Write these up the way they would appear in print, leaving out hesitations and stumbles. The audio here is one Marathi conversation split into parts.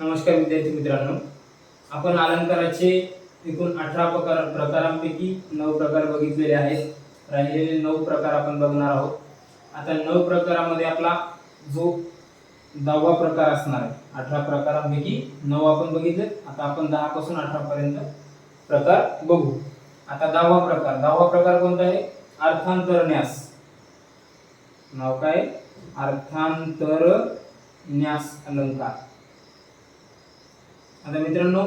नमस्कार विद्यार्थी मित्रांनो, आपण अलंकाराचे एकूण 18 प्रकारांपैकी 9 प्रकार बघितलेले आहेत. राहिलेले 9 प्रकार आपण बघणार आहोत. आता 9 प्रकारामध्ये आपला जो 10वा प्रकार असणार आहे. 18 प्रकारांपैकी 9 आपण बघितले. आता आपण 10 पासून 18 पर्यंत प्रकार बघू. आता 10वा प्रकार कोणता आहे? अर्थांतरन्यास. नाव काय? अर्थांतरन्यास अलंकार. आता मित्रांनो,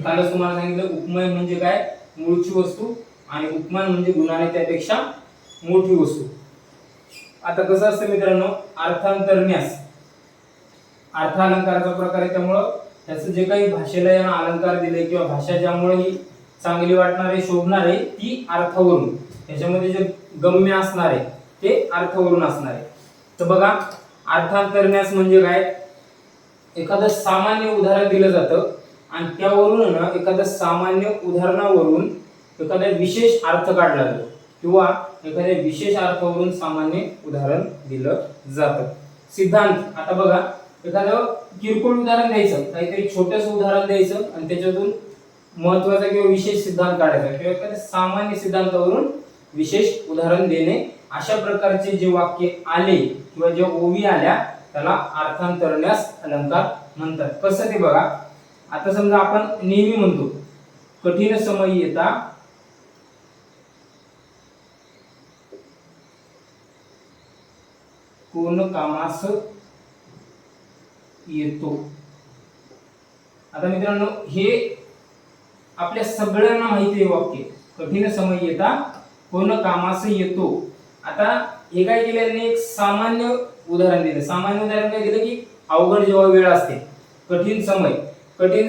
कालच तुम्हाला सांगितलं उपमेय म्हणजे काय? मूळची वस्तू, आणि उपमान म्हणजे गुणाने त्यापेक्षा मोठी वस्तू. आता कसं असतं मित्रांनो, अर्थांतरन्यास अर्थ अलंकाराचा प्रकार आहे. त्यामुळं त्याचं जे काही भाषेला यानं अलंकार दिले किंवा भाषा ज्यामुळे ही चांगली वाटणार आहे, शोभणार आहे, ती अर्थावरून, त्याच्यामध्ये जे गम्य असणार आहे ते अर्थावरून असणार आहे. तर बघा, अर्थांतरन्यास म्हणजे काय? एखादं सामान्य उदाहरण दिलं जातं आणि त्यावरून एखाद्या सामान्य उदाहरणावरून एखादा विशेष अर्थ काढला जातो किंवा एखाद्या विशेष अर्थावरून सामान्य उदाहरण दिलं जातं. सिद्धांत. आता बघा, एखादं किरकोळ उदाहरण द्यायचं, काहीतरी छोटंसं उदाहरण द्यायचं आणि त्याच्यातून महत्त्वाचा किंवा विशेष सिद्धांत काढायचा किंवा एखाद्या सामान्य सिद्धांतावरून विशेष उदाहरण देणे, अशा प्रकारचे जे वाक्य आले किंवा जे ओवी आल्या त्याला अर्थांतरन्यास अलंकार म्हणतात. कसं ते बघा. आता समजा आपण नेहमी म्हणतो कठीण समय येता कोण कामास येतो. आता मित्रांनो, हे आपल्या सगळ्यांना माहिती आहे वाक्य. कठीण समय येता कोण कामास येतो. आता हे काय केलं, एक सामान्य उदाहरण दिलं. सामान्य उदाहरण काय दिलं की अवघड जेव्हा वेळ असते, कठीण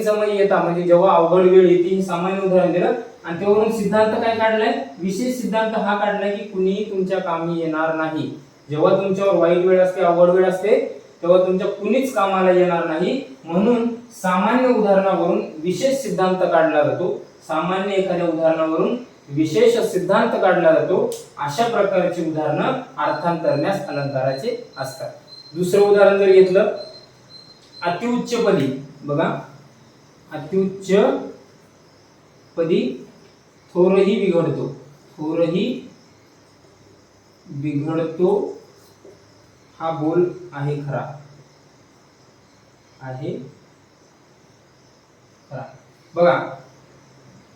समय येता म्हणजे जेव्हा अवघड वेळ येते, हे सामान्य उदाहरण दिलं. आणि त्यावरून सिद्धांत काय काढलाय? विशेष सिद्धांत हा काढलाय की कुणी तुमच्या कामी येणार नाही. जेव्हा तुमच्यावर वाईट वेळ असते, अवघड वेळ असते, तेव्हा तुमच्या कुणीच कामाला येणार नाही. म्हणून सामान्य उदाहरणावरून विशेष सिद्धांत काढला जातो. सामान्य एखाद्या उदाहरणावरून विशेष सिद्धांत काढला जातो. अशा प्रकारची उदाहरणं अर्थांतरन्यास अलंकाराचे असतात. दुसरं उदाहरण जर घेतलं, अतिउच्चपदी. बघा, अतिउच्चपदी थोरही बिघडतो. थोरही बिघडतो हा बोल आहे खरा. आहे खरा. बघा,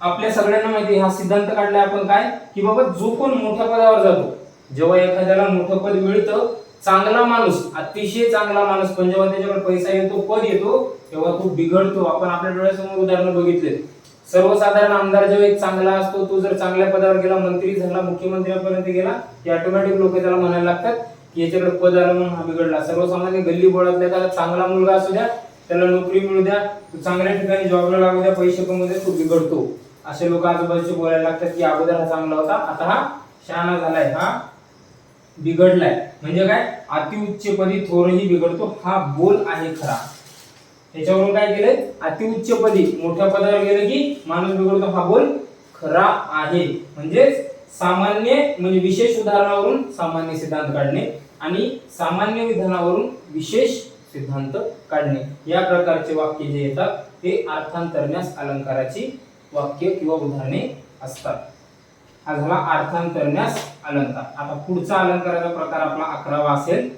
आपल्या सगळ्यांना माहिती हा सिद्धांत काढलाय आपण काय की बाबा, जो कोण मोठ्या पदावर जातो, जेव्हा एखाद्याला मोठं पद मिळतं, चांगला माणूस, अतिशय चांगला माणूस, पण जेव्हा त्याच्याकडे पैसा येतो, पद येतो, तेव्हा तो बिघडतो. आपण आपल्या डोळ्यासमोर उदाहरण बघितले. सर्वसाधारण आमदार जेव्हा एक चांगला असतो, तो जर चांगल्या पदावर गेला, मंत्री झाला, मुख्यमंत्र्यापर्यंत गेला, की ऑटोमॅटिक लोक त्याला म्हणायला लागतात की याच्याकडे पद आलं म्हणून हा बिघडला. सर्वसामान्य गल्ली बोळातल्या त्याला चांगला मुलगा असू द्या, त्याला नोकरी मिळू द्या, तो चांगल्या ठिकाणी जॉबला लागू द्या, पैसे कमवू द्या, तो बिघडतो. असे लोक आजूबाजूचे बोलायला लागतात की अगोदर हा चांगला होता, आता हा शहाणा झालाय, हा बिघडलाय. म्हणजे काय? अतिउच्चपदी थोरही बिघडतो हा बोल आहे खरा. त्याच्यावरून काय केलंय? अतिउच्चपदी मोठ्या पदावर गेलं की माणूस बिघडतो हा बोल खरा आहे. म्हणजे सामान्य म्हणजे विशेष उदाहरणावरून सामान्य सिद्धांत काढणे आणि सामान्य विधानावरून विशेष सिद्धांत काढणे, या प्रकारचे वाक्य जे येतात ते अर्थांतरन्यास अलंकाराची वाक्य किंवा उदाहरणे असतात. हा झाला अर्थांतरन्यास अलंकार. आता पुढचा अलंकाराचा प्रकार आपला 11वा असेल.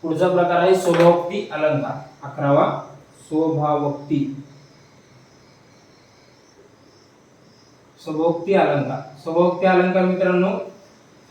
पुढचा प्रकार आहे स्वभावोक्ती अलंकार. 11वा स्वभावोक्ती अलंकार. स्वभावोक्ती अलंकार मित्रांनो,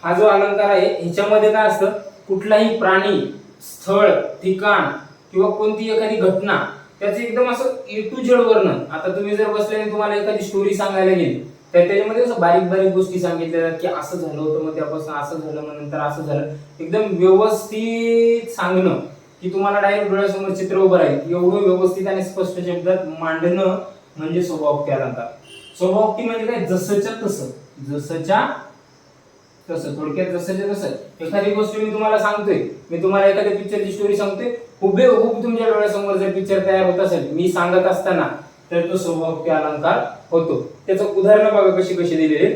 हा जो अलंकार आहे ह्याच्यामध्ये काय असतं, कुठलाही प्राणी, स्थळ, ठिकाण किंवा कोणती एखादी घटना, त्याचं एकदम असं ए टू झेड वर्णन. आता तुम्ही जर बसले आणि तुम्हाला एखादी स्टोरी सांगायला गेली, तर त्याच्यामध्ये असं बारीक बारीक गोष्टी सांगितल्या जातात की असं झालं होतं, मग त्यापासून असं झालं, मग नंतर असं झालं. एकदम व्यवस्थित सांगणं की तुम्हाला डायरेक्ट डोळ्यासमोर चित्र उभं राहील, एवढं व्यवस्थित आणि स्पष्ट शब्दात मांडणं म्हणजे स्वभावोक्ती अलंकार. स्वभावोक्ती म्हणजे काय? जसंच्या तसं. जसंच्या तसं, थोडक्यात जसंच्या तसं. एखादी गोष्ट मी तुम्हाला सांगतोय, मी तुम्हाला एखाद्या पिक्चरची स्टोरी सांगतोय, हुबेहूब तुमच्या डोळ्यासमोर जर पिक्चर तयार होत असेल मी सांगत असताना, तर तो स्वभावोक्ती अलंकार होतो. त्याचं उदाहरण बघा कशी कशी दिलेली.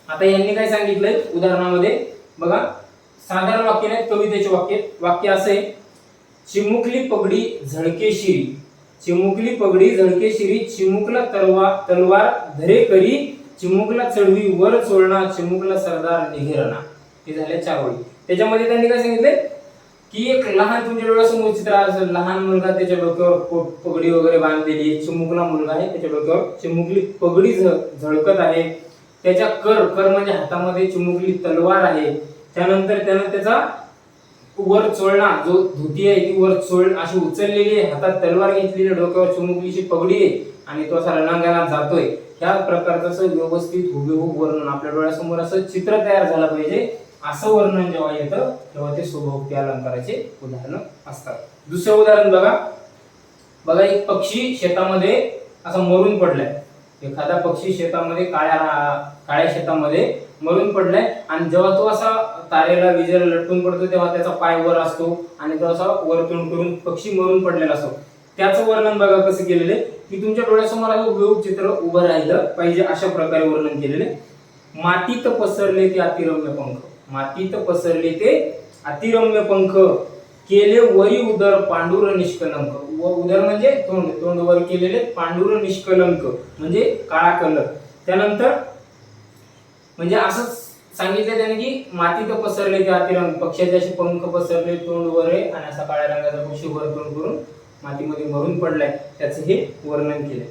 आता यांनी काय सांगितलंय उदाहरणामध्ये बघा, साधारण वाक्य नाही, कवितेचे वाक्य. वाक्य असे, चिमुकली पगडी झळके शिरी, चिमुकली पगडी झळके शिरी, चिमुकला तलवार धरे करी, चिमुकला चढवी वर चोळणा, चिमुकला सरदार निघेरणा. हे झाले 4 ओळी. त्याच्यामध्ये त्यांनी काय सांगितले की एक लहान तुमच्या डोळ्यासमोर चित्र असेल, लहान मुलगा त्याच्या डोक्यावर पगडी वगैरे बांधलेली, चिमुकला मुलगा आहे त्याच्या डोक्यावर चिमुकली पगडी झळकत आहे. त्याच्या कर म्हणजे हातामध्ये चिमुकली तलवार आहे. त्यानंतर त्यानं त्याचा वर चोळणा जो धोती आहे ती वर चोळ अशी उचललेली आहे, हातात तलवार घेतलेली, डोक्यावर चिमुकलीची पगडी आहे आणि तो असा रणांगणात जातोय. ह्या प्रकारचं असं व्यवस्थित हुबेहूब वर्णन आपल्या डोळ्यासमोर असं चित्र तयार झालं पाहिजे. असं वर्णन जेव्हा येतं तेव्हा ते स्वभावोक्ती अलंकाराचे उदाहरण असतात. दुसरं उदाहरण बघा एक पक्षी शेतामध्ये असा मरून पडलाय. एखादा पक्षी शेतामध्ये काळ्या शेतामध्ये मरून पडलाय आणि जेव्हा तो असा तारेला विजेला लटकून पडतो तेव्हा त्याचा पाय वर असतो आणि तो असा वर तोंड करून पक्षी मरून पडलेला असतो. त्याचं वर्णन बघा कसं केलेलं आहे की तुमच्या डोळ्यासमोर असं हुबेहूब चित्र उभं राहिलं पाहिजे अशा प्रकारे वर्णन केलेले. मातीत पसरले ते अतिरम्य पंख, मातीत पसरले ते अतिरम्य पंख, केले वरी उदर पांडुर निष्कलंक. उदर म्हणजे तोंड वर केलेले, पांडुर निष्कलंक म्हणजे काळा कलर. त्यानंतर म्हणजे असं सांगितलं त्याने की मातीत पसरले ते अतिरंग, पक्षाचे असे पंख पसरले, तोंड वर आहे आणि असा काळ्या रंगाचा पक्षी वर तोंड करून मातीमध्ये मरून पडलाय, त्याचं हे वर्णन केले.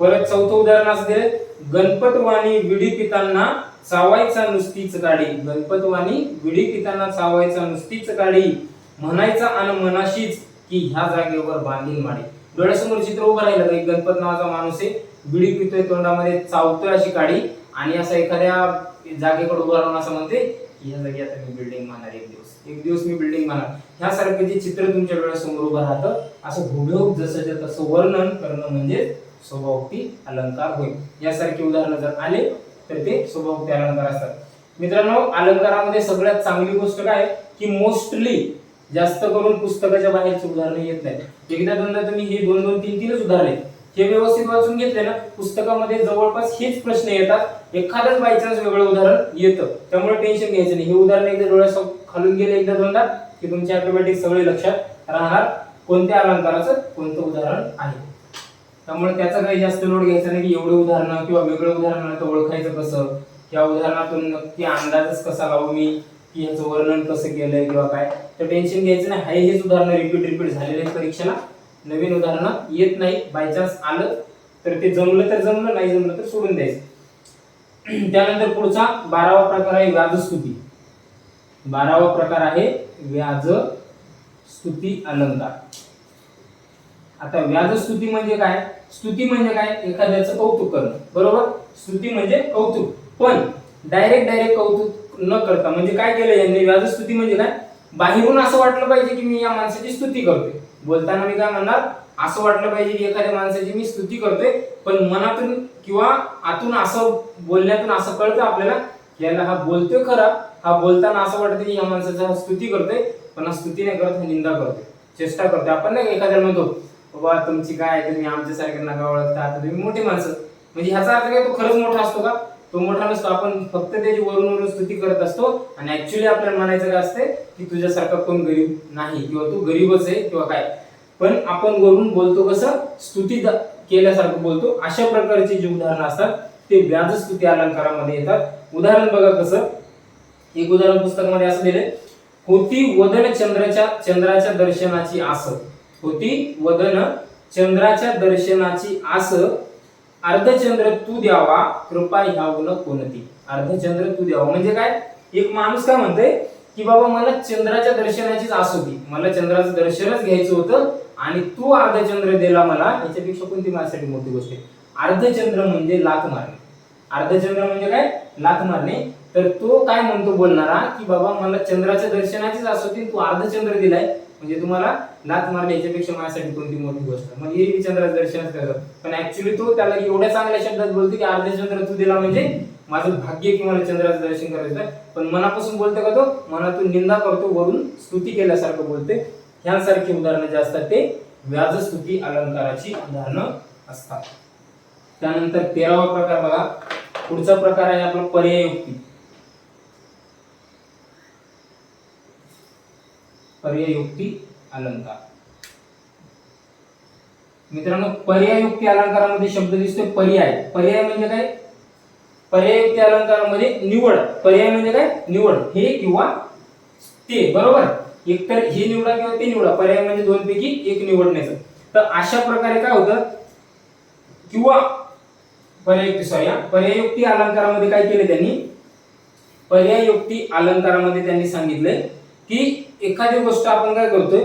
परत चौथं उदाहरण असं दिले, गणपतवाणी विडी पितांना चावायचा नुसतीच गाडी, गणपतवाणी विडी पितांना चावायचा नुसतीच गाडी, म्हणायचा अन मनाशीच की ह्या जागेवर बांधील माडी. डोळ्यासमोर चित्र उभं राहिलं, एक गणपत नावाचा माणूस आहे, बिडी पितोय, तोंडामध्ये चावतोय अशी काडी आणि असं एखाद्या जागेकडे उभं राहून असं म्हणते ह्या जागी आता मी बिल्डिंग बांधणार, एक दिवस मी बिल्डिंग बांधणार. ह्यासारखं जे चित्र तुमच्या डोळ्यासमोर उभं राहतं असं हुबेहूब जसं तसं वर्णन करणं म्हणजे स्वभावोक्ती अलंकार होईल. यासारखी उदाहरणं जर आले तर ते स्वभावोक्ती अलंकार असतात. मित्रांनो, अलंकारामध्ये सगळ्यात चांगली गोष्ट काय की मोस्टली जास्त करून पुस्तकाच्या बाहेरची उदाहरणं येत नाही. एकदा दोनदा तुम्ही हे 2-2, 3-3च उदाहरणे हे व्यवस्थित वाचून घेतले ना, पुस्तकामध्ये जवळपास हेच प्रश्न येतात. एखादंच बाय चान्स वेगळं उदाहरण येतं, त्यामुळे टेन्शन घ्यायचं नाही. हे उदाहरण एकदा डोळ्यासमोर खालून गेले एकदा दोनदा की तुमच्या ऑटोमॅटिक सगळे लक्षात राहणार कोणत्या अलंकाराचं कोणतं उदाहरण आहे. त्यामुळे त्याचा काही जास्त लोड घ्यायचा नाही की एवढे उदाहरण किंवा वेगळं उदाहरण तर ओळखायचं कसं, या उदाहरणातून नक्की अंदाजच कसा लावू मी की याचं वर्णन कसं केलंय किंवा काय, तर टेन्शन घ्यायचं नाही. हाय हेच उदाहरण रिपीट झालेले आहेत परीक्षेला, नवीन उदाहरणं येत नाही. बाय चान्स आलं तर ते जमलं तर जमलं, नाही जमलं तर सोडून द्यायचं. त्यानंतर पुढचा 12वा प्रकार आहे व्याजस्तुती. 12वा प्रकार आहे व्याजस्तुती अलंकार. आता व्याजस्तुती म्हणजे काय, स्तुती म्हणजे काय, एखाद्याचं कौतुक करणं, बरोबर. स्तुती म्हणजे कौतुक, पण डायरेक्ट कौतुक न करता. म्हणजे काय केलं यांनी, व्याजस्तुती म्हणजे काय, बाहेरून असं वाटलं पाहिजे की मी या माणसाची स्तुती करतोय. बोलताना मी काय म्हणणार, असं वाटलं पाहिजे की एखाद्या माणसाची मी स्तुती करतोय, पण मनातून किंवा आतून असं बोलण्यातून असं कळतं आपल्याला याला हा बोलतोय खरा, हा बोलताना असं वाटतं की या माणसाचा हा स्तुती करतोय, पण हा स्तुती नाही करत, हा निंदा करतोय, चेष्टा करतोय. आपण नाही एखाद्याला म्हणतो बाबा तुमची काय, तुम्ही आमच्या सारख्यांना का ओळखता, आता तुम्ही मोठी माणसं, म्हणजे ह्याचा अर्थ काय तो खरंच मोठा असतो का, तो मोठा नसतो. आपण फक्त त्याची वरून स्तुती करत असतो आणि ऍक्च्युअली आपल्याला म्हणायचं काय असते की तुझ्यासारखा कोण गरीब नाही किंवा तू गरीबच आहे किंवा काय, पण आपण वरून बोलतो कसं, स्तुती केल्यासारखं बोलतो. अशा प्रकारची जी उदाहरणं असतात ते व्याजस्तुती अलंकारामध्ये येतात. उदाहरण बघा कसं, एक उदाहरण पुस्तकामध्ये असं दिले, होती वदन चंद्राच्या दर्शनाची आस, होती वदन चंद्राच्या दर्शनाची आस, अर्धचंद्र तू द्यावा कृपा ह्याहून कोणती. अर्धचंद्र तू द्यावा म्हणजे काय, एक माणूस काय म्हणतोय की बाबा मला चंद्राच्या दर्शनाचीच आस होती, मला चंद्राचं दर्शनच घ्यायचं होतं आणि तू अर्धचंद्र दिला मला, याच्यापेक्षा कोणती माझ्यासाठी मोठी गोष्ट आहे. अर्धचंद्र म्हणजे लाथ मारणे, अर्धचंद्र म्हणजे काय, लाथ मारणे. तर तो काय म्हणतो बोलणारा की बाबा मला चंद्राच्या दर्शनाचीच आस होती, तू अर्धचंद्र दिलाय म्हणजे तुम्हाला लाथ मारणे, याच्यापेक्षा माझ्यासाठी कोणती मोठी गोष्ट. म्हणजे हे चंद्राचं दर्शनच करतो, पण ऍक्च्युअली तो त्याला एवढ्या चांगल्या शब्दात बोलतो की अर्धचंद्र तू दिला म्हणजे माझं भाग्य की मला चंद्राचं दर्शन करायचं, पण मनापासून बोलतो का, तो मनातून निंदा करतो, वरून स्तुती केल्यासारखं बोलते. ह्यासारखी उदाहरणं जे असतात ते व्याजस्तुती अलंकाराची उदाहरणं असतात. त्यानंतर 13वा प्रकार बघा, पुढचा प्रकार आहे आपला पर्याययुक्ती. पर्याययुक्ती अलंकार. मित्रांनो पर्याययुक्ती अलंकारामध्ये शब्द दिसतोय पर्याय. पर्याय म्हणजे काय? पर्याययुक्ती अलंकारामध्ये निवड. पर्याय म्हणजे काय? निवड, हे किंवा ते, बरोबर. एकतर हे निवडा किंवा ते निवडा. पर्याय म्हणजे दोन पैकी एक निवडण्याचं. तर अशा प्रकारे काय होतं, किंवा पर्याययुक्ती अलंकारामध्ये काय केले त्यांनी? पर्याययुक्ती अलंकारामध्ये त्यांनी सांगितलंय की एखादी गोष्ट आपण काय करतोय,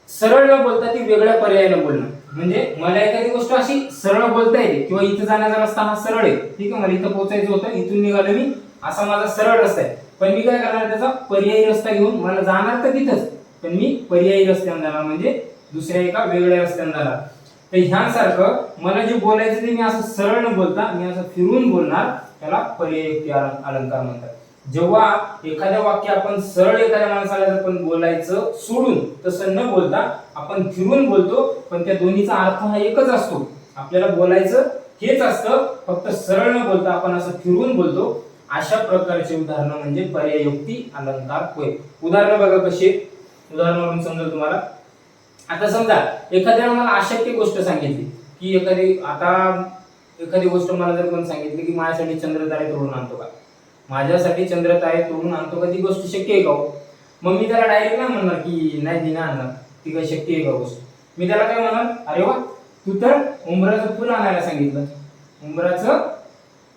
सरळ न बोलता ती वेगळ्या पर्यायाने बोलणं. म्हणजे मला एखादी गोष्ट अशी सरळ बोलता येते, किंवा इथं जाण्याचा रस्ता हा सरळ आहे, ठीक आहे, मला इथं पोहोचायचं होतं, इथून निघालो मी, असा माझा सरळ रस्ता आहे. पण मी काय करणार, त्याचा पर्यायी रस्ता घेऊन, मला जाणार तर तिथंच, पण मी पर्यायी रस्त्याने जाणार, म्हणजे दुसऱ्या एका वेगळ्या रस्त्याने जाणार. तर ह्यासारखं मला जे बोलायचं ते मी असं सरळ न बोलता मी असं फिरून बोलणार, त्याला पर्याययुक्ती अलंकार म्हणतात. जेव्हा एखाद्या वाक्य आपण सरळ एखाद्या माणसाला आपण बोलायचं सोडून तसं न बोलता आपण फिरून बोलतो, पण त्या दोन्हीचा अर्थ हा एकच असतो. आपल्याला बोलायचं हेच असतं, फक्त सरळ न बोलता आपण असं फिरून बोलतो. अशा प्रकारचे उदाहरण म्हणजे पर्याययुक्ती अलंकार होय. उदाहरण बघा कशी, उदाहरणावरून समजेल तुम्हाला. आता समजा एखाद्याने मला अशक्य गोष्ट सांगितली, की एखादी गोष्ट मला जर कोण सांगितली की माझ्यासाठी चंद्रतारे तोडून आणतो का, माझ्यासाठी चंद्रतारे तोडून आणतो का, ती गोष्ट शक्य आहे का? मग मी त्याला डायरेक्ट नाही म्हणणार की नाही ती नाही आणणार, ती काय शक्य आहे का गोष्ट. मी त्याला काय म्हणणार, अरे वा, तू तर उंबराचं फुल आणायला सांगितलं, उंबराचं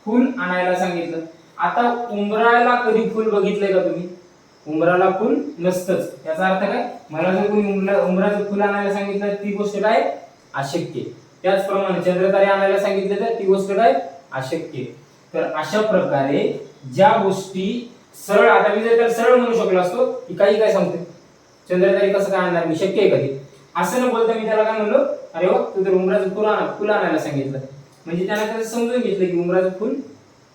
फुल आणायला सांगितलं. आता उंबराला कधी फुल बघितलंय का तुम्ही? उंबराला फुल नसतंच. याचा अर्थ काय, मला जर कोणी उंबराचं फुल आणायला सांगितलं ती गोष्ट काय? अशक्य. त्याचप्रमाणे चंद्रतारे आणायला सांगितले तर ती गोष्ट काय? अशक्य. तर अशा प्रकारे ज्या गोष्टी सरळ, आता मी जर सरळ म्हणू शकलो असतो की काही काय सांगते, चंद्रतारे कसं काय आणणार मी, शक्य आहे कधी, असं न बोलता मी त्याला काय म्हणलो, अरे वा, तू तर उंबराचं फुल आणायला सांगितलं. म्हणजे त्याला त्याचं समजून घेतलं की उंबराचं फुल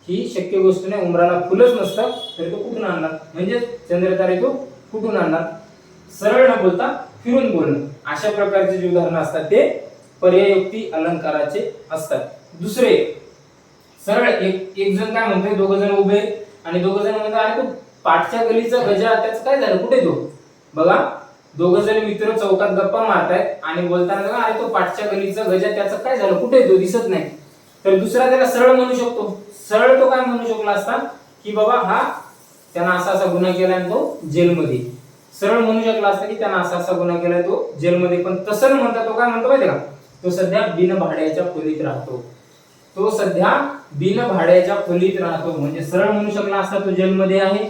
ही शक्य गोष्ट नाही, उंबराला फुलच नसतं, तर तो कुठून आणणार, म्हणजे चंद्रतारे तो कुठून आणणार. सरळ न बोलता फिरून बोलणं. अशा प्रकारचे जे उदाहरण असतात ते पर्याययुक्ती अलंकाराचे असतात. दुसरे, सरळ एक जण काय म्हणतोय, दोघ जण उभे आणि दोघ जण म्हणतात, अरे तो पाठच्या गलीचा गजा, त्याचं काय झालं, कुठे तो? बघा, दोघ जण मित्र चौकात गप्पा मारतायत आणि बोलताना, अरे तो पाठच्या गलीचा गजा, त्याचं काय झालं, कुठे तो, दिसत नाही. तर दुसरा त्याला सरळ म्हणू शकतो. सरळ तो काय म्हणू शकला असता की बाबा हा त्यानं असा असा गुन्हा केलाय आणि तो जेलमध्ये. सरळ म्हणू शकला असता की त्यानं असा असा गुन्हा केलाय, तो जेलमध्ये. पण तसं न म्हणता तो काय म्हणतो माहिती का, तो सध्या बिनभाड्याच्या खोलीत राहतो. तो सध्या बिनभाड्याच्या खोलीत राहतो. म्हणजे सरळ म्हणू शकला असता तो जेलमध्ये आहे,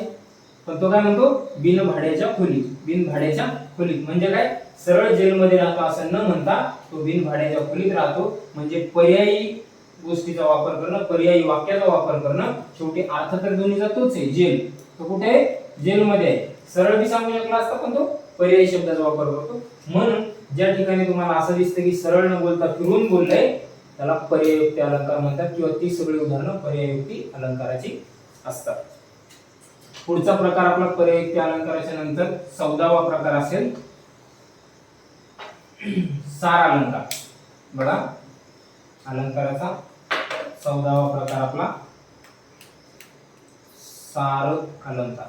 पण तो काय म्हणतो, बिनभाड्याच्या खोलीत. बिनभाड्याच्या खोलीत म्हणजे काय, सरळ जेलमध्ये राहतो असं न म्हणता तो बिनभाड्याच्या खोलीत राहतो. म्हणजे पर्यायी गोष्टीचा वापर करणं, पर्यायी वाक्याचा वापर करणं. शेवटी अर्थ तर दोन्हीचा तोच आहे, जेल. तो कुठे आहे? जेलमध्ये आहे. सरळ बी सांगू शकला असता, पण तो पर्यायी शब्दाचा वापर करतो. म्हणून ज्या ठिकाणी तुम्हाला असं दिसतं की सरळ न बोलता फिरून बोललंय, त्याला पर्याययुक्ती अलंकार म्हणतात, किंवा ती सगळी उदाहरणं पर्याययुक्ती अलंकाराची असतात. पुढचा प्रकार आपला पर्याययुक्ती अलंकाराच्या नंतर 14वा प्रकार असेल सार अलंकार. बघा, अलंकाराचा 14वा प्रकार आपला सार अलंकार.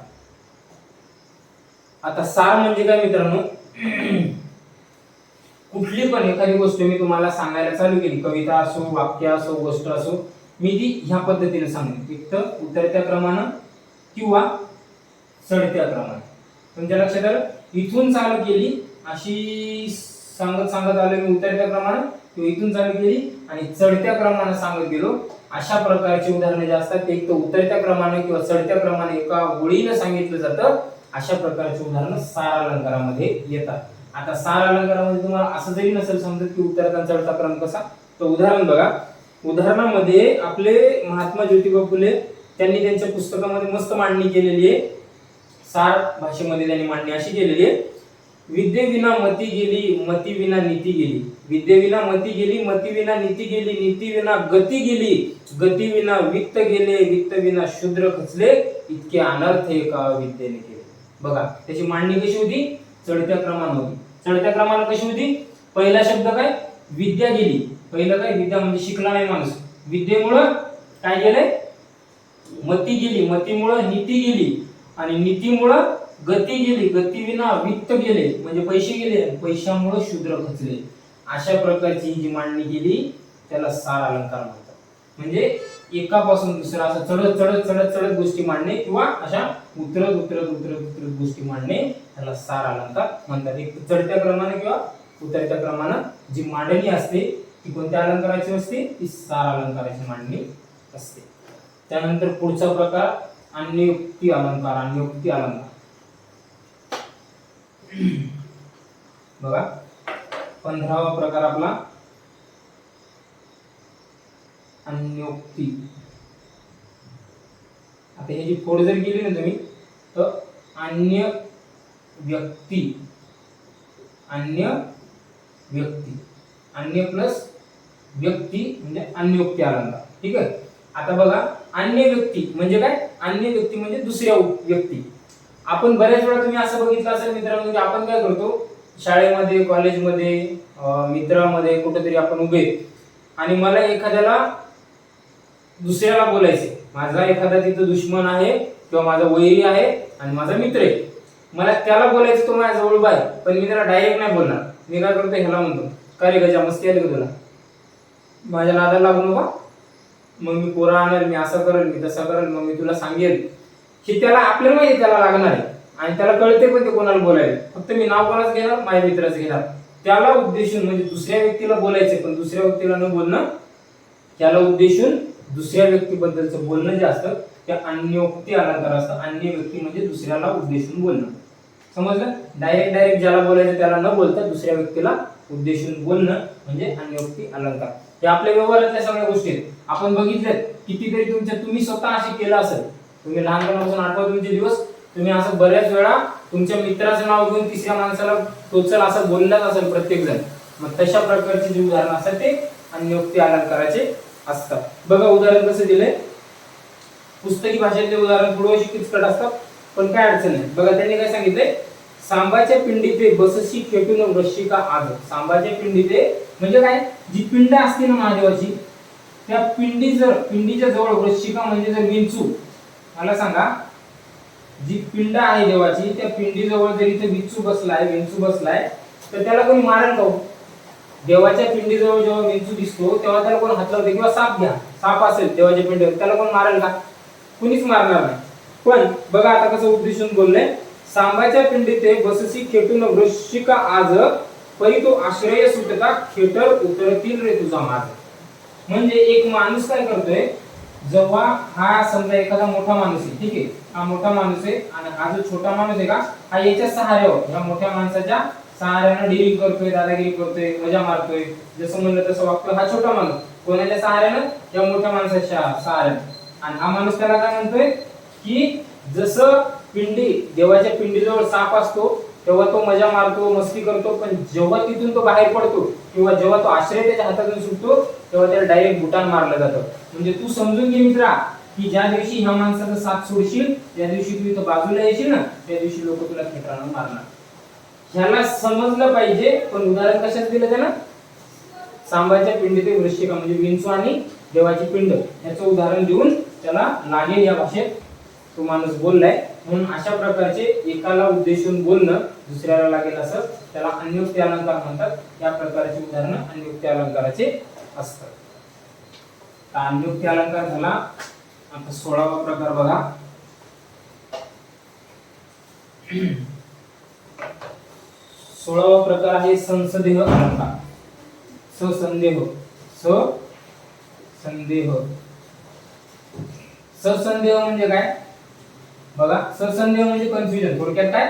आता सार म्हणजे काय मित्रांनो, कुठली पण एखादी गोष्ट मी तुम्हाला सांगायला चालू केली, कविता असो, वाक्य असो, गोष्ट असो, मी ती ह्या पद्धतीने सांगेन, एक तर उतरत्या क्रमानं किंवा चढत्या क्रमानं. तुमच्या लक्षात आलं, इथून चालू केली अशी सांगत आलो मी उतरत्या क्रमानं, किंवा इथून चालू केली आणि चढत्या क्रमानं सांगत गेलो. अशा प्रकारची उदाहरणे जे असतात ते एक तर उतरत्या क्रमाने किंवा चढत्या क्रमाने एका ओळीनं सांगितलं जातं. अशा प्रकारची उदाहरणं सार अलंकारामध्ये येतात. आता सार अलंकारामध्ये तुम्हाला असं जरी नसेल समजत की उतरता चढता क्रम कसा, तर उदाहरण बघा. उदाहरणामध्ये आपले महात्मा ज्योतिबा फुले त्यांनी त्यांच्या पुस्तकामध्ये मस्त मांडणी केलेली आहे. सार भाषेमध्ये त्यांनी मांडणी अशी केलेली आहे, विद्येविना मती गेली, मती विना नीती गेली. विद्येविना मती गेली, मती विना नीती गेली. नीती विना गती गेली, गती विना वित्त गेले. वित्त विना शूद्र खचले, इतके अनर्थ एका विद्येने केले. बघा, त्याची मांडणी कशी होती, चढत्या क्रमानं होती. चढत्या क्रमानं कशी होती, पहिला शब्द काय, विद्या गेली. पहिलं काय, विद्या म्हणजे शिकला नाही माणूस. विद्येमुळं काय गेलंय, मती गेली. मतीमुळं नीती गेली आणि नीतीमुळं गती गेली. गती विना वित्त गेले म्हणजे पैसे गेले. पैशामुळे शूद्र खचले. अशा प्रकारची जी मांडणी केली त्याला सार अलंकार म्हणतात. म्हणजे एकापासून दुसरा असं चढत चढत चढत चढत गोष्टी मांडणे किंवा अशा उतरत उतरत उतरत उतरत गोष्टी मांडणे त्याला सार अलंकार म्हणतात. एक चढत्या क्रमाने किंवा उतरत्या क्रमाने जी मांडणी असते ती कोणत्या अलंकाराची असते? ती सार अलंकाराची मांडणी असते. त्यानंतर पुढचा प्रकार अन्योक्ती अलंकार. अन्योक्ती अलंकार बघा 15वा प्रकार आपला अन्योक्ती. आता हे जी फोड जर केली ना तुम्ही तर अन्य व्यक्ती, अन्य व्यक्ती, अन्य प्लस व्यक्ती म्हणजे अन्योक्ती अलंकार. ठीक आहे. आता बघा अन्य व्यक्ती म्हणजे काय? अन्य व्यक्ती म्हणजे दुसऱ्या व्यक्ती. आपण बऱ्याच वेळा तुम्ही असं बघितलं असेल मित्रांनो की आपण काय करतो शाळेमध्ये कॉलेजमध्ये मित्रामध्ये कुठेतरी आपण उभे आणि मला एखाद्याला दुसऱ्याला बोलायचे, माझा एखादा तिथं दुश्मन आहे किंवा माझा वैरी आहे आणि माझा मित्र आहे, मला त्याला बोलायचं तो माझ्या जवळ बाय, पण मी त्याला डायरेक्ट नाही बोलणार. मी काय करतो ह्याला म्हणतो काय रे गजा मस्ती आली का तुला, माझ्या नादाला लागू नका, मग मी पोरा आणेल, मी असं करेल, मी तसं करेल, मग मी तुला सांगेल की त्याला आपल्याला माहिती त्याला लागणार आहे आणि त्याला कळते पण ते कोणाला बोलायला. फक्त मी नाव कोणाच घेणार? माझ्या मित्राचं घेणार. त्याला उद्देशून म्हणजे दुसऱ्या व्यक्तीला बोलायचे पण दुसऱ्या व्यक्तीला न बोलणं, त्याला उद्देशून दुसऱ्या व्यक्तीबद्दलचं बोलणं जे असतं ते अन्योक्ती अलंकार असतं. अन्य व्यक्ती म्हणजे दुसऱ्याला उद्देशून बोलणं. समजलं? डायरेक्ट ज्याला बोलायचं त्याला न बोलता दुसऱ्या व्यक्तीला उद्देशून बोलणं म्हणजे अन्योक्ती अलंकार. हे आपल्या व्यवहारातल्या सगळ्या गोष्टी आहेत. आपण बघितलेत कितीतरी तुम्ही स्वतः असे केलं असेल. तुम्ही लहानपणापासून आठवा तुमचे दिवस, तुम्ही असं बऱ्याच वेळा तुमच्या मित्राचं नाव घेऊन तिसऱ्या माणसाला टोचल असं बोललाच असेल प्रत्येक जण. मग तशा प्रकारची जी उदाहरण असतात ते अन्योक्ती अलंकाराचे असतात. बघा उदाहरण कसं दिलंय, पुस्तकी भाषेतले उदाहरण थोडे किचकट असतात पण काय अडचण नाही. बघा त्यांनी काय सांगितलंय, सांबाच्या पिंडीते बसशी खेटून वृश्चिका आग. सांबाच्या पिंडीते म्हणजे काय? जी पिंड असते ना महादेवाची, त्या पिंडीच्या जवळ वृश्चिका म्हणजे जर विंचू, मला सांगा जी पिंड आहे देवाची त्या पिंडी जवळ जर इथे विंचू बसलाय तर त्याला कोणी मारेल का? देवाच्या पिंडीजवळ जेव्हा विंचू दिसतो तेव्हा त्याला कोण हात लावते? किंवा साप घ्या, साप असेल देवाच्या पिंडीवर, त्याला कोण मारेल का? कुणीच मारणार नाही. पण बघा आता कसं उद्देशून बोललंय, सांबाच्या पिंडीते बससी खेटून वृश्चिका आज, परी तो आश्रय सुटता खेटर उतरतील रे तुझा माज. म्हणजे एक माणूस काय करतोय, जेव्हा हा समजा एखादा मोठा माणूस आहे, ठीक आहे, हा मोठा माणूस आहे आणि हा जो छोटा माणूस आहे का, हा याच्या सहाऱ्यावर, या मोठ्या माणसाच्या सहाऱ्यानं डीलिंग करतोय, दादागिरी करतोय, मजा मारतोय, जसं म्हणलं तसं वागतोय. हा छोटा माणूस कोणाच्या सहाऱ्यानं? या मोठ्या माणसाच्या सहाऱ्यानं. आणि हा माणूस त्याला काय म्हणतोय की जसं पिंडी, देवाच्या पिंडीजवळ साप असतो तेव्हा तो मजा मारतो, मस्ती करतो, पण जेव्हा तिथून तो बाहेर पडतो किंवा जेव्हा तो आश्रय त्याच्या हातातून सुटतो तेव्हा त्याला डायरेक्ट बुटान मारलं जातं. म्हणजे तू समजून घे मित्रा की ज्या दिवशी ह्या माणसाचा साथ सोडशील, त्या दिवशी तू इथं बाजूला येशील ना, त्या दिवशी लोक तुला खेटाळून मारणार. ह्याला समजलं पाहिजे. पण उदाहरण कशात दिलं त्यानं? सांबाच्या पिंडीते वृश्चिका म्हणजे विंचू आणि देवाची पिंड याचं उदाहरण देऊन त्याला लागेल या भाषेत तो माणूस बोललाय. म्हणून अशा प्रकारचे एकाला उद्देशून बोलणं दुसऱ्याला लागेल असं त्याला अन्योक्ती अलंकार म्हणतात. या प्रकारची उदाहरणं अन्योक्ती अलंकाराचे असतात. अन्योक्ती अलंकार झाला. आता 16वा प्रकार बघा, 16वा प्रकार आहे संसदेह अलंकार. ससंदेह म्हणजे काय? बघा ससंदेह म्हणजे कन्फ्युजन. थोडक्यात काय?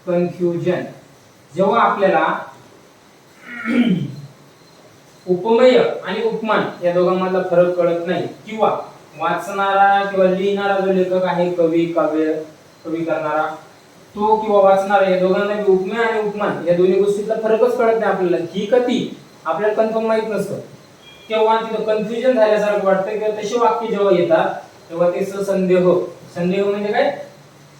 कन्फ्युजन. जेव्हा आपल्याला उपमेय आणि उपमान या दोघांमधला फरक कळत नाही किंवा वाचणारा किंवा लिहिणारा जो लेखक आहे, कवी करणारा तो किंवा वाचणारा, या दोघांना उपमेय आणि उपमान या दोन्ही गोष्टीतला फरकच कळत नाही आपल्याला, ही कधी आपल्याला कन्फर्म माहित नसतं, तेव्हा तिथं कन्फ्युजन झाल्यासारखं वाटतं. किंवा तसे वाक्य जेव्हा येतात तेव्हा ते ससंदेह म्हणजे काय?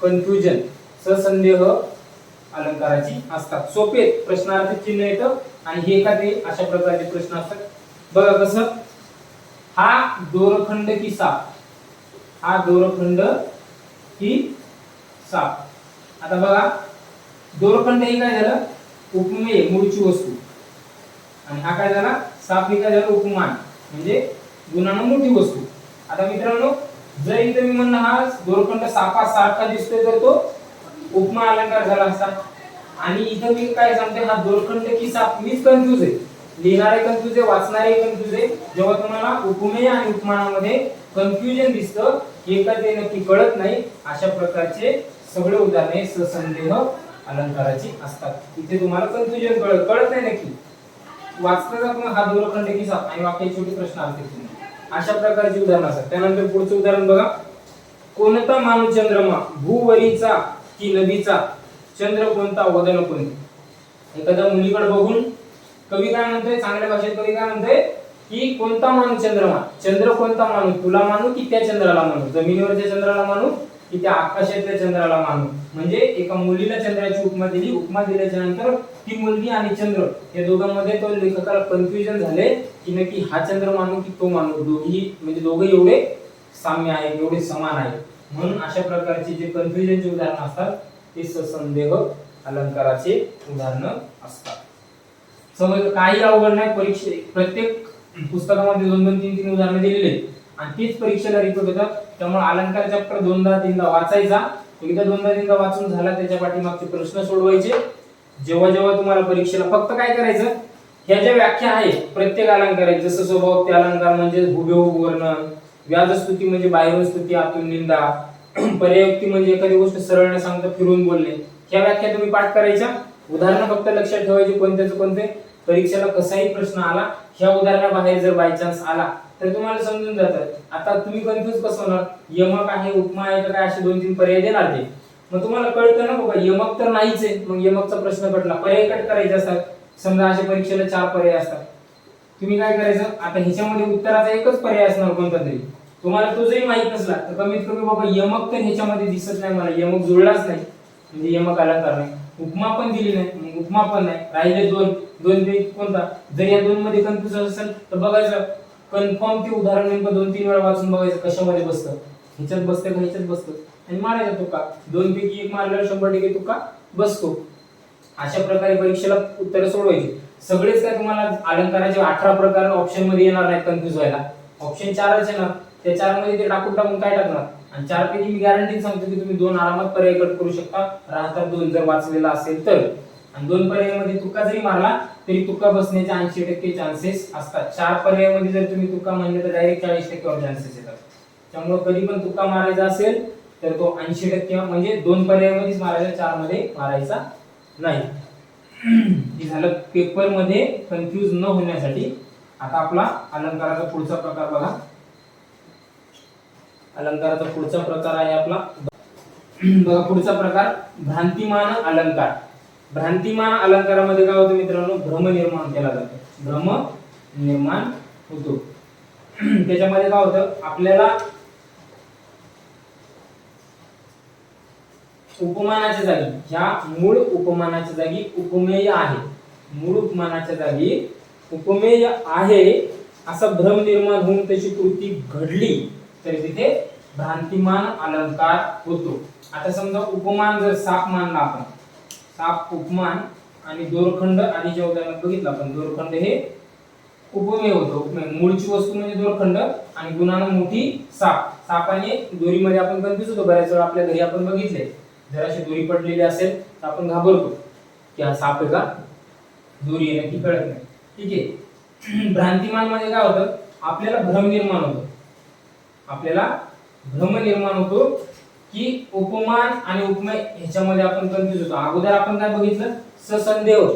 कन्फ्युजन. ससंदेह अलंकाराची असतात. सोपे प्रश्नार्थ चिन्ह येतं आणि हे एखादे अशा प्रकारचे प्रश्न असतात. बघा कसं, हा दोरखंड की साप, हा दोरखंड की साप. आता बघा दोरखंड हे काय झालं? उपमेय, मूळची वस्तू. आणि हा काय झाला साप, हे काय झाला उपमान म्हणजे गुणानं मोठी वस्तू. आता मित्रांनो जर इथे मी म्हणलं हा दोरखंड सापासारखा दिसतोय तर तो उपमा अलंकार झाला असता. आणि इथं मी काय सांगते हा दोरखंड की साप, मीच कन्फ्यूज आहे, लिहिणारे कन्फ्यूज आहे, वाचणारे कन्फ्यूज आहे. जेव्हा तुम्हाला उपमेय आणि उपमानामध्ये कन्फ्युजन दिसतं, एका ते नक्की कळत नाही, अशा प्रकारचे सगळे उदाहरणे ससंदेह अलंकाराची असतात. इथे तुम्हाला कन्फ्युजन कळत नाही नक्की वाचताना पण हा दोरखंड की साप आणि वाक्याचे छोटे प्रश्न असतील, अशा प्रकारची उदाहरण असतात. त्यानंतर पुढचं उदाहरण बघा, कोणता मानू चंद्रमा भूवरीचा की नदीचा, चंद्र कोणता वदन कोणते. एखाद्या मुलीकडे बघून कवी काय म्हणतोय, चांगल्या भाषेत कवी काय म्हणतोय की कोणता मानू चंद्रमा, चंद्र कोणता मानू, तुला मानू की त्या चंद्राला मानू, जमिनीवरच्या चंद्राला मानू की त्या आकाशातल्या चंद्राला मानू. म्हणजे एका मुलीला चंद्राची उपमा दिली, उपमा दिल्याच्या नंतर ती मुलगी आणि चंद्र या दोघांमध्ये तो लेखकाला कन्फ्युजन झाले की नक्की हा चंद्र मानू की तो मानू, दोघी म्हणजे दोघे एवढे साम्य आहे, एवढे समान आहे. म्हणून अशा प्रकारचे जे कन्फ्युजनचे उदाहरण असतात ते ससंदेह अलंकाराचे उदाहरण असतात. समज काही अवघड नाही, परीक्षे प्रत्येक पुस्तकामध्ये 2-2, 3-3 उदाहरणे दिलेली आहेत आणि तीच परीक्षेला रिपीट होतात. त्यामुळे अलंकार चॅप्टर 2-3 वाचायचा, एकदा 2-3 वाचून झाला त्याच्या पाठीमागचे प्रश्न सोडवायचे. जेव्हा जेव्हा तुम्हाला परीक्षेला फक्त काय करायचं, ह्या ज्या व्याख्या आहेत प्रत्येक अलंकाराची, जसं स्वभावोक्ती अलंकार म्हणजे हुबेहूब वर्णन, व्याजस्तुती म्हणजे बाहेरून स्तुती आतून निंदा, पर्यायोक्ती म्हणजे एखादी गोष्ट सरळ न सांगता फिरून बोलणे, ह्या व्याख्या तुम्ही पाठ करायच्या. उदाहरण फक्त लक्षात ठेवायचे कोणते परीक्षेला कसाही प्रश्न आला, ह्या उदाहरणाबाहेर जर बाय चान्स आला तर तुम्हाला समजून जातं. आता तुम्ही कन्फ्यूज कसं होणार, यमक आहे उपमा आहे का काय, असे 2-3 पर्याय देणार ते, मग तुम्हाला कळतं ना बाबा यमक तर नाहीच आहे, मग यमकचा प्रश्न कटला, पर्याय कट करायचे असतात. समजा अशा परीक्षेला 4 पर्याय असतात, तुम्ही काय करायचं, आता ह्याच्यामध्ये उत्तराचा एकच पर्याय असणार कोणता तरी, तुम्हाला तो जरी माहित नसला तर कमीत कमी बाबा यमक तर ह्याच्यामध्ये दिसत नाही, मला यमक जुळलाच नाही म्हणजे यमक अलंकार नाही. उपमा पण दिली नाही, मग उपमा पण नाही, राहिले 2 पैकी कोणता. जर या 2 मध्ये कन्फ्यूज असेल तर बघायचं कन्फर्म ते उदाहरण नेमकं 2-3 वेळा वाचून बघायचं कशामध्ये बसतं, ह्याच्यात बसतं का ह्याच्यात बसतं, आणि मारायचा तुका. 2 पैकी 1 मारल्यावर 100% तुका बसतो. अशा प्रकारे परीक्षेला उत्तर सोडवायची. सगळेच काय तुम्हाला अलंकाराचे 18 प्रकार ऑप्शन मध्ये येणार नाहीत कन्फ्यूज व्हायला, ऑप्शन 4च येणार. त्या 4 मध्ये ते टाकून काय टाकणार, आणि 4 पैकी मी गॅरंटी सांगतो की तुम्ही 2 आरामात पर्याय कट करू शकता, राहतात 2 जर वाचलेला असेल तर. आणि 2 पर्यायामध्ये तुका जरी मारला तरी तुका बसण्याचे 80% चान्सेस असतात. 4 पर्यायामध्ये जर तुम्ही तुका म्हणले तर डायरेक्ट 40% वर चान्सेस येतात. त्यामुळे कधी पण तुका मारायचा असेल तर तो 80% म्हणजे 2 पर्यायामध्येच मारायचा, 4 मध्ये मारायचा नाही. हे झालं पेपर मध्ये कन्फ्यूज न होण्यासाठी. आता आपला अलंकाराचा पुढचा प्रकार बघा. अलंकाराचा पुढचा प्रकार आहे आपला बघा, पुढचा प्रकार भ्रांतिमान अलंकार. भ्रांतिमान अलंकारामध्ये काय होतं मित्रांनो, भ्रम निर्माण केला जातो, भ्रम निर्माण होतो. त्याच्यामध्ये काय होतं, आपल्याला उपमानाच्या जागी, ह्या मूळ उपमानाच्या जागी उपमेय आहे, मूळ उपमानाच्या जागी उपमेय आहे असा भ्रम निर्माण होऊन त्याची कृती घडली तर तिथे भ्रांतिमान अलंकार होतो. आता समजा उपमान जर साप मानला आपण, साप उपमान आणि दोरखंड आधीच्या उदाहरणात बघितलं आपण, दोरखंड हे उपमेय होतं. उपमेय मूळची वस्तू म्हणजे दोरखंड आणि गुणानं मोठी साप. सापाने दोरीमध्ये आपण कन्फ्यूज होतो बऱ्याच वेळा, आपल्या घरी आपण बघितले जर अशी दोरी पडलेली असेल तर आपण घाबरतो की हा साप आहे का, दोरी आहे नक्की कळत नाही. ठीक आहे. भ्रांतिमान मध्ये काय होतं, आपल्याला भ्रम निर्माण होतो, आपल्याला भ्रम निर्माण होतो की उपमान आणि उपमेय ह्याच्यामध्ये आपण कन्फ्यूज होतो. अगोदर आपण काय बघितलं, ससंदेह,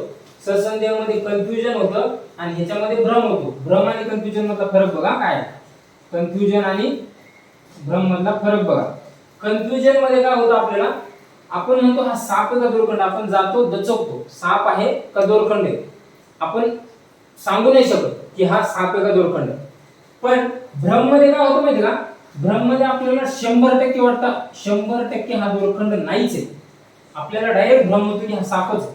ससंदेह मध्ये कन्फ्युजन होतं आणि ह्याच्यामध्ये भ्रम होतो. भ्रम आणि कन्फ्युजन मधला फरक बघा काय, कन्फ्युजन आणि भ्रम मधला फरक बघा. कन्फ्युजन मध्ये काय होतं, आपल्याला आपण म्हणतो हा साप आहे का दोरखंड, आपण जातो दचकतो साप आहे का दोरखंड आहे, आपण सांगू नाही शकत की हा साप आहे का दोरखंड. पण भ्रम मध्ये काय होतं माहिती का, भ्रम मध्ये आपल्याला 100% वाटतं 100% हा दोरखंड नाहीच आहे, आपल्याला डायरेक्ट भ्रम होतो की हा सापच,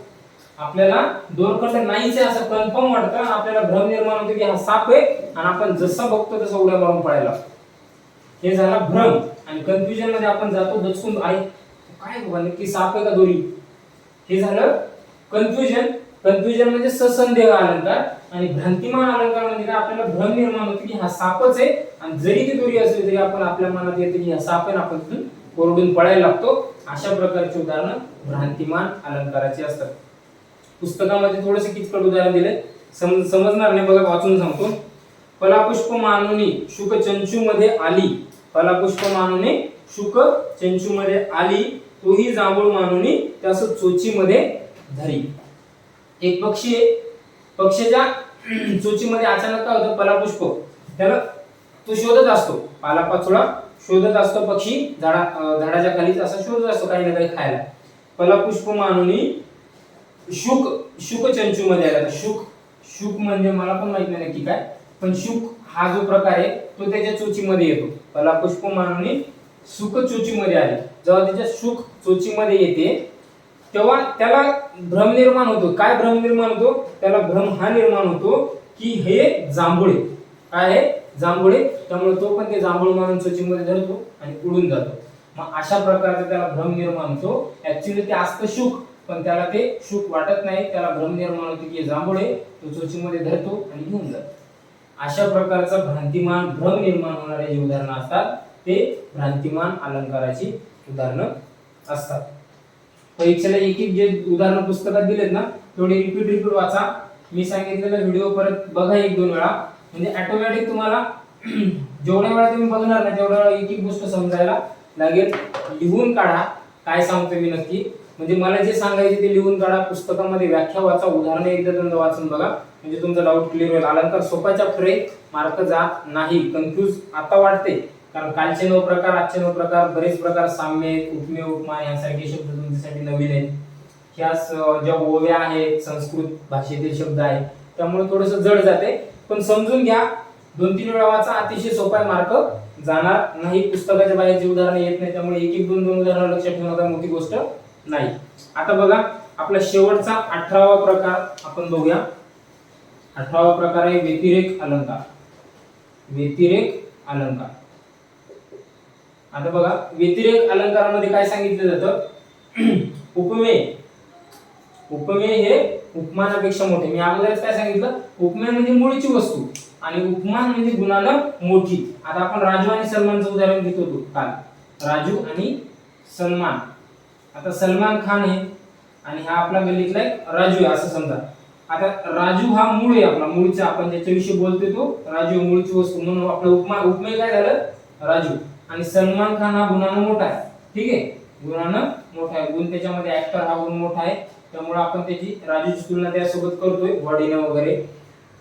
आपल्याला दोरखंड नाहीच आहे असं कन्फर्म वाटतं, आपल्याला भ्रम निर्माण होतो की हा साप आहे आणि आपण जसं बघतो तसं उड्या मारून पळायला. हे झाला भ्रम. आणि कन्फ्युजन मध्ये आपण जातो दचकून, अरे काय बाबा नक्की साप आहे का दोरी, हे झालं कन्फ्युजन. कन्फ्युजन म्हणजे ससंदेह अलंकार, आणि भ्रांतिमान अलंकार म्हणजे काय, आपल्याला भ्रम निर्माण होतो की हा सापच आहे, आणि जरी ती दोरी असली तरी आपण आपल्या मनात येते की हा साप आहे, आपण तिथून ओरडून पळायला लागतो. अशा प्रकारची उदाहरणं भ्रांतिमान अलंकाराची असतात. पुस्तकामध्ये थोडेसे किचकट उदाहरण दिले, समजणार नाही, बघा वाचून सांगतो. फलापुष्प मानुनी शुक चंचू मध्ये आली, फलापुष्प मानुनी शुक चंचू मध्ये आली, तोही जांभूळ मानुनी त्यास चोचीमध्ये धरी. एक पक्षी आहे, पक्षाच्या चोचीमध्ये अचानक काय होतं, फलापुष्प, त्याला तो शोधत असतो, पालापाचोळा शोधत असतो पक्षी, झाडाच्या खाली असा शोधत असतो काही ना काही खायला. फलापुष्प मानुनी शुक, शुक चंचू मध्ये आला. शुक म्हणजे मला पण माहित नाही नक्की काय, पण शुक हा जो प्रकार आहे तो त्याच्या चोचीमध्ये येतो. फलापुष्प मानुनी शुक चोचीमध्ये आले, जेव्हा त्याच्या शुक चोचीमध्ये येते तेव्हा त्याला भ्रम निर्माण होतो. काय भ्रम निर्माण होतो, त्याला भ्रम हा निर्माण होतो की हे जांभूळ आहे, काय आहे, जांभूळ आहे. त्यामुळे तो पण ते जांभूळ मानून चोचीमध्ये धरतो आणि उडून जातो. मग अशा प्रकारचा त्याला भ्रम निर्माण होतो. ऍक्च्युअली ते असतं शुक, पण त्याला ते शुक वाटत नाही, त्याला भ्रम निर्माण होतो की जांभूळ आहे, तो चोचीमध्ये धरतो आणि घेऊन जातो. अशा प्रकारचा भ्रांतिमान भ्रम निर्माण होणारे जे उदाहरणं असतात ते भ्रांतिमान अलंकाराची उदाहरणं असतात. परीक्षेला एक एक जे उदाहरण पुस्तकात दिलेत ना तेवढे रिपीट वाचा. मी सांगितलेला व्हिडिओ परत बघा 1-2 वेळा, म्हणजे ऑटोमॅटिक तुम्हाला जेवढ्या वेळा तुम्ही बघणार ना तेवढ्या वेळा एक एक गोष्ट समजायला लागेल. लिहून काढा काय सांगतो मी नक्की, म्हणजे मला जे सांगायचे ते लिहून काढा. पुस्तकामध्ये व्याख्या वाचा, उदाहरणे एकदा दोनदा वाचून बघा, म्हणजे तुमचा डाऊट क्लिअर होईल. अलंकार सोपाच्या पुढे मार्क जात नाही. कन्फ्यूज आता वाटते कारण कालचे 9 प्रकार, आजचे 9 प्रकार, बरेच प्रकार, साम्य, उपमेय, उपमा यासारखे शब्द तुमच्यासाठी नवीन आहेत. ह्या ज्या ओव्या आहेत संस्कृत भाषेतील शब्द आहेत, त्यामुळे थोडस जड जाते, पण समजून घ्या. 2-3 वेळा वाचा, अतिशय सोपा मार्क जाणार नाही. पुस्तकाच्या बाहेरची उदाहरणं येत नाही, त्यामुळे एक एक 2-2 उदाहरणं लक्षात ठेवणं काही मोठी गोष्ट नाही. आता बघा आपला शेवटचा 18वा प्रकार आपण बघूया. 18वा प्रकार आहे व्यतिरेक अलंकार. व्यतिरेक अलंकार. आता बघा व्यतिरेक अलंकारामध्ये काय सांगितलं जातं, उपमेय. उपमेय हे उपमानापेक्षा मोठे. मी अगोदरच काय सांगितलं, उपमेय म्हणजे मूळची वस्तू आणि उपमान म्हणजे गुणानं मोठी. आता आपण राजू आणि सलमानचं उदाहरण घेत होतो काल. राजू आणि सलमान. आता सलमान खान आहे आणि हा आपला गल्लीतला एक राजू आहे असं समजा. आता राजू हा मूळ आहे आपला, मूळचा आपण ज्याच्याविषयी बोलतोय तो राजू, मूळची वस्तू, म्हणून आपलं उपमेय काय झालं, राजू. आणि सलमान खान हा गुणानं मोठा आहे, ठीक आहे, गुणानं मोठा आहे, गुण त्याच्यामध्ये ऍक्टर हा गुण मोठा आहे, त्यामुळे आपण त्याची राजूची तुलना त्यासोबत करतोय बॉडीनं वगैरे,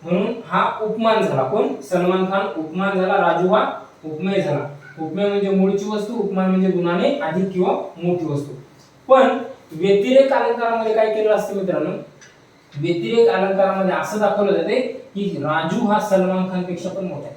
म्हणून हा उपमान झाला. कोण, सलमान खान उपमान झाला, राजू हा उपमेय झाला. उपमेय म्हणजे मूळची वस्तू, उपमान म्हणजे गुणाने अधिक किंवा मोठी वस्तू. पण व्यतिरेक अलंकारामध्ये काय केलं असतं मित्रांनो, व्यतिरेक अलंकारामध्ये असं दाखवलं जाते की राजू हा सलमान खान पेक्षा पण मोठा आहे.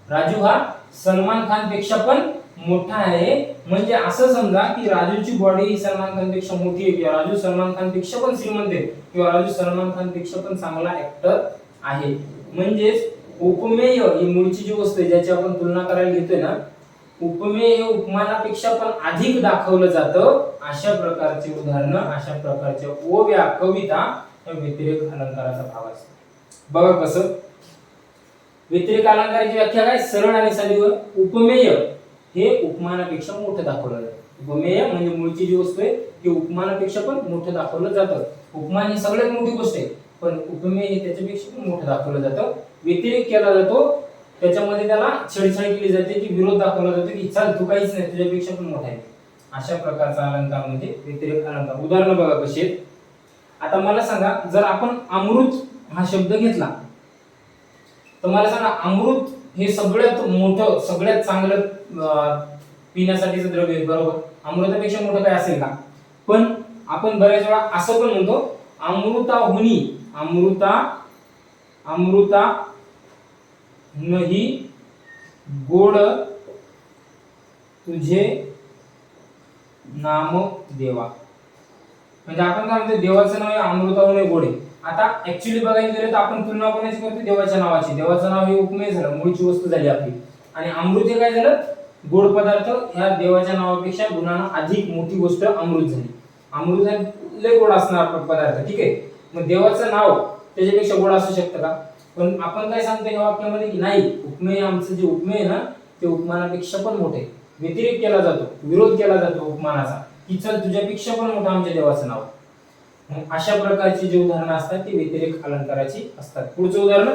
राजू हा सलमान खान पेक्षा पण मोठा आहे, म्हणजे असं समजा की राजूची बॉडी ही सलमान खान पेक्षा मोठी आहे, किंवा राजू सलमान खान पेक्षा पण श्रीमंत आहे, किंवा राजू सलमान खान पेक्षा पण चांगला ऍक्टर आहे. म्हणजेच उपमेय ही मूळची जी वस्तू आहे ज्याची आपण तुलना करायला घेतोय ना, उपमेय हे उपमानापेक्षा पण अधिक दाखवलं जातं. अशा प्रकारचे उदाहरणं, अशा प्रकारच्या ओव्या, कविता या व्यतिरेक अलंकाराचा भाग असतो. बघा कसं, व्यतिरेक अलंकाराची व्याख्या काय, सरळ आणि साधीवर. उपमेय हे उपमानापेक्षा मोठं दाखवलं जातं. उपमेय म्हणजे मूळची जी वस्तू आहे ती उपमानापेक्षा पण मोठं दाखवलं जातं. उपमान ही सगळ्यात मोठी गोष्ट आहे, पण उपमेय हे त्याच्यापेक्षा पण मोठं दाखवलं जातं. व्यतिरेक केला जातो, त्याच्यामध्ये त्याला छेडछाड केली जाते की विरोध दाखवला जातो की चल तू काहीच नाही, तुझ्यापेक्षा पण मोठा आहे. अशा प्रकारचा अलंकार म्हणजे व्यतिरेक अलंकार. उदाहरणं बघा कशी आहेत. आता मला सांगा, जर आपण अमृत हा शब्द घेतला तर मला सांगा, अमृत हे सगळ्यात मोठं, सगळ्यात चांगलं पिण्यासाठीचं द्रव्य आहे, बरोबर. अमृतापेक्षा मोठं काय असेल का? पण आपण बऱ्याच वेळा असं पण म्हणतो, अमृताहुनी, अमृता नही गोड तुझे नाम देवा. म्हणजे आपण काय म्हणतो, देवाचं नाव आहे अमृताहुनी गोड आहे. आता ऍक्च्युअली बघायला गेलं तर आपण तुलना कोणाची करतो, देवाच्या नावाची. देवाचं नाव हे उपमेय झालं, मूळची वस्तू झाली आपली, आणि अमृत हे काय झालं, गोड पदार्थ. ह्या देवाच्या नावापेक्षा गुणानं अधिक मोठी गोष्ट अमृत झाली. अमृत लय गोड असणार पदार्थ, ठीक आहे. मग देवाचं नाव त्याच्यापेक्षा गोड असू शकतं का? पण आपण काय सांगतो या वाक्यामध्ये की नाही, उपमेय आमचं जे उपमेय आहे ना ते उपमानापेक्षा पण मोठे. व्यतिरेक केला जातो, विरोध केला जातो उपमानाचा, की चल तुझ्यापेक्षा पण मोठं आमच्या देवाचं नाव. अशा प्रकारची जी उदाहरणं असतात ती व्यतिरेक अलंकाराची असतात. पुढचं उदाहरण,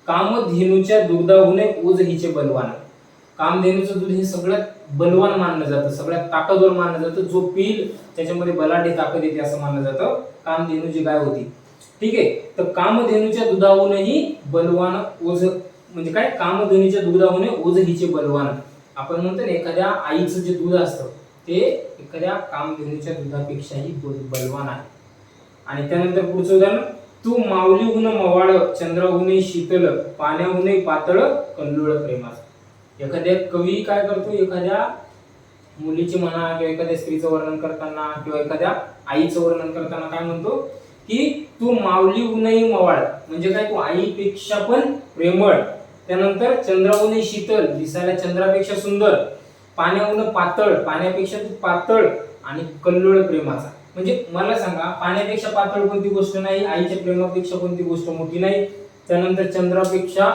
कामधेनूच्या दुग्धाहुने ओज हिचे बलवान. कामधेनूचं दूध हे सगळ्यात बलवान मानलं जातं, सगळ्यात ताकदवर मानलं जातं. जो पिल त्याच्यामध्ये बलाढ्य ताकद येते असं मानलं जातं कामधेनू जी गाय होती. ठीक आहे, तर कामधेनूच्या दुधाहूनही बलवान ओझ म्हणजे काय, कामधेनूच्या दुधाहून ओझ हिचे बलवान. आपण म्हणतो ना एखाद्या आईचं जे दूध असतं ते एखाद्या कामधेनूच्या दुधापेक्षाही बलवान आहे. आणि त्यानंतर पुढचं उदाहरण, तू माऊलीहून मवाळ, चंद्राहून शीतल, पाण्याहून पातळ, कल्लोळ प्रेमाचा. एखाद्या कवी काय करतो, एखाद्या मुलीची म्हणा किंवा एखाद्या स्त्रीचं वर्णन करताना किंवा एखाद्या आईचं वर्णन करताना काय म्हणतो की तू माऊलीहूनही मवाळ, म्हणजे काय, तू आईपेक्षा पण प्रेमळ. त्यानंतर चंद्राहून शीतल, दिसायला चंद्रापेक्षा सुंदर, पाण्याहून पातळ, पाण्यापेक्षा तू पातळ, आणि कल्लोळ प्रेमाचा. म्हणजे मला सांगा, पाण्यापेक्षा पातळ कोणती गोष्ट नाही, आईच्या प्रेमापेक्षा कोणती गोष्ट मोठी नाही, त्यानंतर चंद्रापेक्षा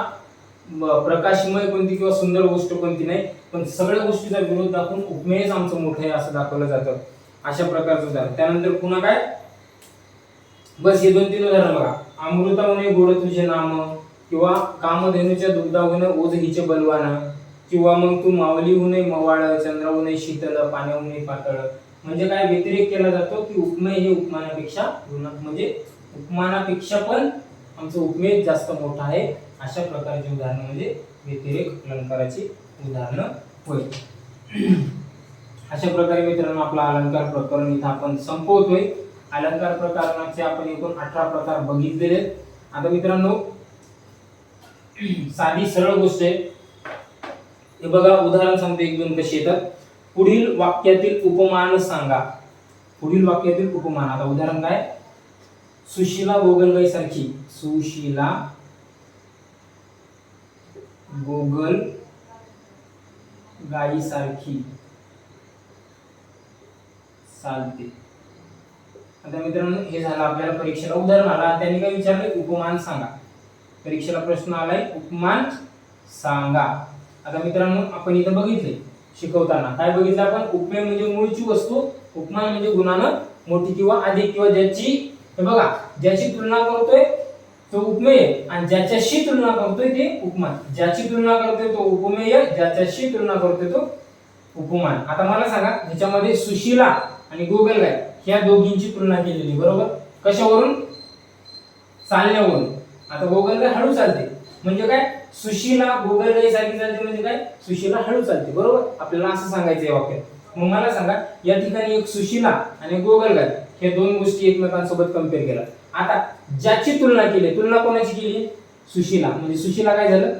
प्रकाशमय कोणती किंवा सुंदर गोष्ट कोणती नाही, पण सगळ्या गोष्टीचा विरोध दाखवून उपमेयच आमचं मोठं आहे असं दाखवलं जातं. अशा प्रकारचं उदाहरण. त्यानंतर पुन्हा काय, बस हे 2-3 उदाहरण बघा. अमृताहून गोड तुझे नाम, किंवा कामधेनूच्या दुग्धाहून ओझ हिचे बलवान, किंवा मग तू माऊलीहून मवाळ, चंद्राहून शीतल, पाण्याहून पातळ. म्हणजे काय, व्यतिरेक केला जातो की उपमेय हे उपमानापेक्षा, म्हणजे उपमानापेक्षा पण आमचं उपमेय जास्त मोठं आहे. अशा प्रकारची उदाहरणं म्हणजे व्यतिरेक अलंकाराची उदाहरणं होय. अशा प्रकारे मित्रांनो आपला अलंकार प्रकरण इथं आपण संपवतोय. अलंकार प्रकरणाचे आपण एकूण 18 प्रकार बघितलेले. आता मित्रांनो साधी सरळ गोष्ट आहे, हे बघा उदाहरण सांगतो 1-2 कसे येतात. पुढील वाक्यातील उपमान सांगा. पुढील वाक्यातील उपमान. आता उदाहरण काय, सुशीला गोगलगाई सारखी, सुशीला गोगल गाई सारखी चालते. आता मित्रांनो हे झालं आपल्याला परीक्षेला उदाहरण आला, त्यांनी काय विचारले, उपमान सांगा. परीक्षेला प्रश्न आलाय उपमान सांगा. आता मित्रांनो आपण इथं बघितले शिकवताना काय बघितलं आपण, उपमेय म्हणजे मूळची वस्तू, उपमान म्हणजे गुणानं मोठी किंवा अधिक, किंवा ज्याची, हे बघा, ज्याची तुलना करतोय तो उपमेय आणि ज्याच्याशी तुलना करतोय ते उपमान. ज्याची तुलना करतोय तो उपमेय, ज्याच्याशी तुलना करतोय तो उपमान. आता मला सांगा, ह्याच्यामध्ये सुशीला आणि गोगलगाय ह्या दोघींची तुलना केलेली, बरोबर, कशावरून, चालण्यावरून. आता गोगलगाय हळू चालते म्हणजे काय, सुशीला गोगलगाई सारखी चालते म्हणजे काय, सुशीला हळू चालते, बरोबर, आपल्याला असं सांगायचं आहे वाक्यात. मग मला सांगा, या ठिकाणी एक सुशीला आणि गोगलगाय हे दोन गोष्टी एकमेकांसोबत कंपेअर केला. आता ज्याची तुलना केली, तुलना कोणाची केली, सुशीला, म्हणजे सुशीला काय झालं,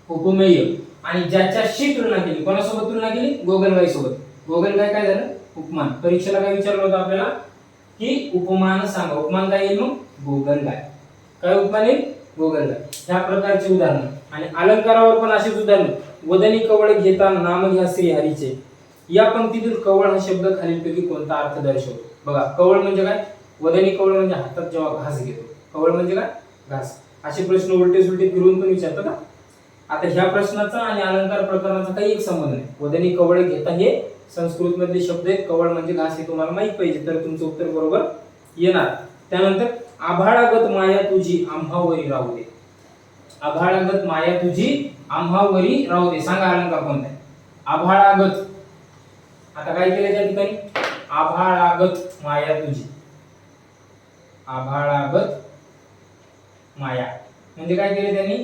उपमेय. आणि ज्याच्याशी तुलना केली, कोणासोबत तुलना केली, गोगलगाई सोबत, गोगलगाय काय झालं, उपमान. परीक्षेला काय विचारलं होतं आपल्याला की उपमान सांगा. उपमान काय येईल मग, गोगलगाय. काय उपमान येईल, गोगलगाय. ह्या प्रकारची उदाहरणं. आणि अलंकारावर पण अशीच उदाहरणं. वदनी कवळ घेता नाम घ्या श्री हरीचे. या पंक्तीतील कवळ हा शब्द खालीलपैकी कोणता अर्थ दर्शवतो. बघा, कवळ म्हणजे काय, वदनी कवळ म्हणजे हातात जेव्हा घास घेतो, कवळ म्हणजे काय, घास. असे प्रश्न उलटे सुलटे फिरवून पण विचारतात ना. आता ह्या प्रश्नाचा आणि अलंकार प्रकरणाचा काही एक संबंध नाही. वदनी कवळ घेता हे संस्कृत मधले शब्द आहेत. कवळ म्हणजे घास हे तुम्हाला माहित पाहिजे, तर तुमचं उत्तर बरोबर येणार. त्यानंतर आभाळागत माया तुझी आम्हावरी राहू दे. आभाळागत माया तुझी आम्हावरी राहू दे. सांगा अलंकार कोणता आहे, आभाळागत. आता काय केलं त्या ठिकाणी, आभाळागत माया तुझी. आभाळागत माया म्हणजे काय केलं त्यांनी,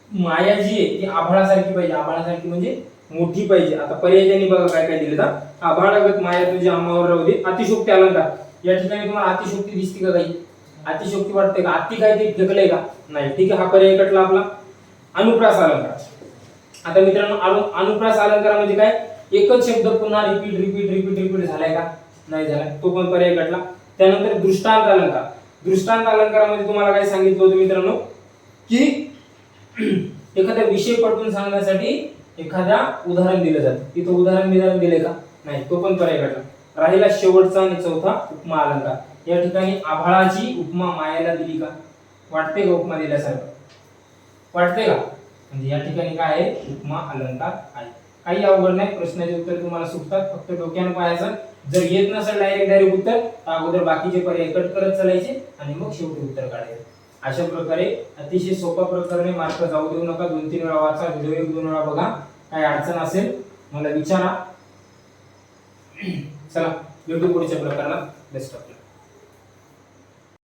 माया जी आहे ती आभाळासारखी पाहिजे. आभाळासारखी म्हणजे मोठी पाहिजे. आता पर्याय त्यांनी बघा काय काय दिले, आभाळागत माया तुझी आम्हावर राहू दे. अतिशोक्ती अलंकार. या ठिकाणी तुम्हाला अतिशोक्ती दिसते का, काही अतिशोक्ती वाटते का, अति काय ते फेकलंय का, नाही. ठीक आहे, हा पर्याय कटला आपला. अनुप्रास अलंकार. आता मित्रांनो अनुप्रास अलंकार म्हणजे काय, एकच शब्द पुन्हा रिपीट रिपीट रिपीट रिपीट झालाय का, नाही झालाय, तो पण पर्याय कटला. त्यानंतर दृष्टांत अलंकार. दृष्टांत अलंकारामध्ये तुम्हाला काय सांगितलं होतं मित्रांनो की एखादा विषय पटवून सांगण्यासाठी एखादा उदाहरण दिलं जातं. तिथं उदाहरण दिले का, नाही, तो पण पर्याय कटला. राहिला शेवटचा आणि चौथा उपमा अलंकार. या ठिकाणी आभाळाची उपमा मायाला दिली का? वाटते का उपमा दिल्यासारखं? वाटते का? म्हणजे या ठिकाणी काय आहे? उपमा अलंकार आहे. काही अवघड नाही, प्रश्नाचे उत्तर तुम्हाला सुटतात, फक्त डोक्याने पाहायचं. जर येत नसेल डायरेक्ट उत्तर, तर अगोदर बाकीचे पर्याय कट करत चालायचे आणि मग शेवटी उत्तर काढायचे. अशा प्रकारे अतिशय सोप्या प्रकारे मार्क जाऊ देऊ नका. 2-3 वेळा वाचा, व्हिडिओ 1-2 वेळा बघा. काय अडचण असेल मला विचारा. चला भेटू पुढच्या प्रकरणात. Best of luck.